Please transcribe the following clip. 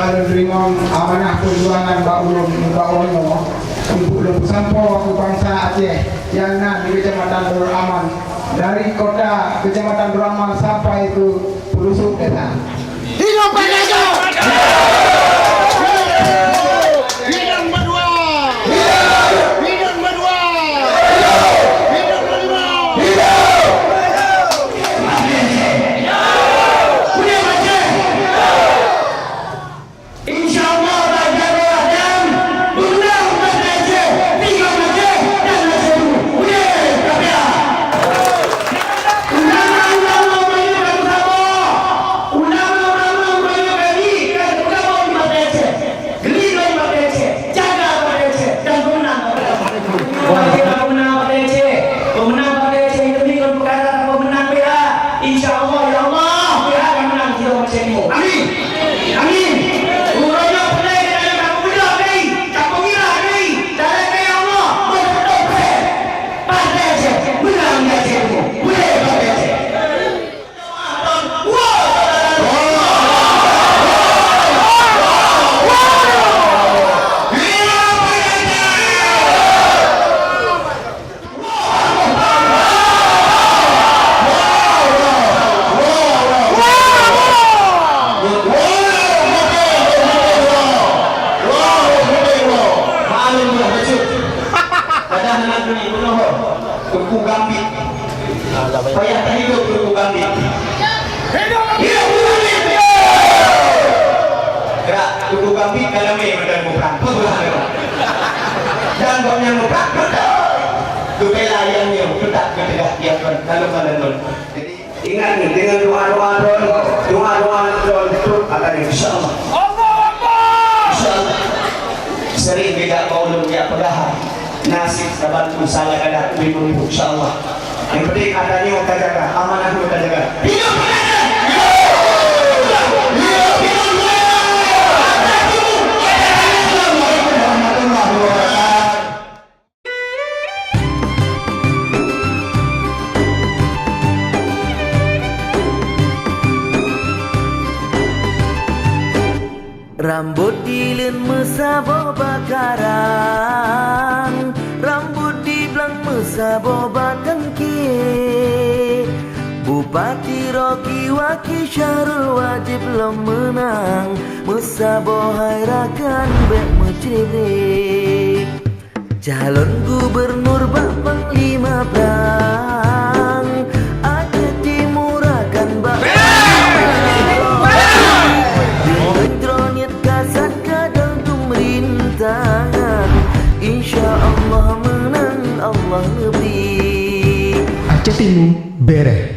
kalau ringon amanah perjuangan Ba'ulun untuk sampo ke bangsa Aceh yang di Kecamatan Darul Aman, dari kota Kecamatan Darul Aman sampai ke pelosok desa. Hidup Pandaja! Hidup berdua! Hidup berdua! Hidup berdua! InsyaAllah Raja Adam menang pada Aceh, tinggal Aceh dan Aceh. Boleh, Kabia! Ulama-ulama menyebut Sabah, ulama-ulama menyebut dan ulama di mata Aceh, geli di mata Aceh, jaga pada Aceh dan pemenang pada Aceh. Pemenang pada Aceh, pemenang pada Aceh itu bukan perkara pemenang PA. InsyaAllah ya Allah, PA akan menang di Aceh Timur. Amin. Amin. Tuku Gambit, payah tak hidup Tuku Gambit. Hidup Tuku Gambit. Gerak Tuku Gambit dalam dan bukan. Dan banyak bukan. Dukailah yang tetap ketegak yang dalam badan. Jadi ingat dengan doa-doa itu akan insyaallah. Insyaallah. Sering beda maulud ya pegahan. Nasib sahabatku salah kadang ibu-ibu insyaAllah. Yang penting adanya kita jaga, amanah kita jaga. Hidup Pandaja! Rambut dilin mesabo bakaran, rambut di belang mesabo batengki. Bupati Rocky Waki Syarul wajib belum menang, mesabo hairakan bek mencibik. Calon gubernur bak panglima perang, ada timurakan bak InsyaAllah menang Allah lebih. Aceh Timur beres.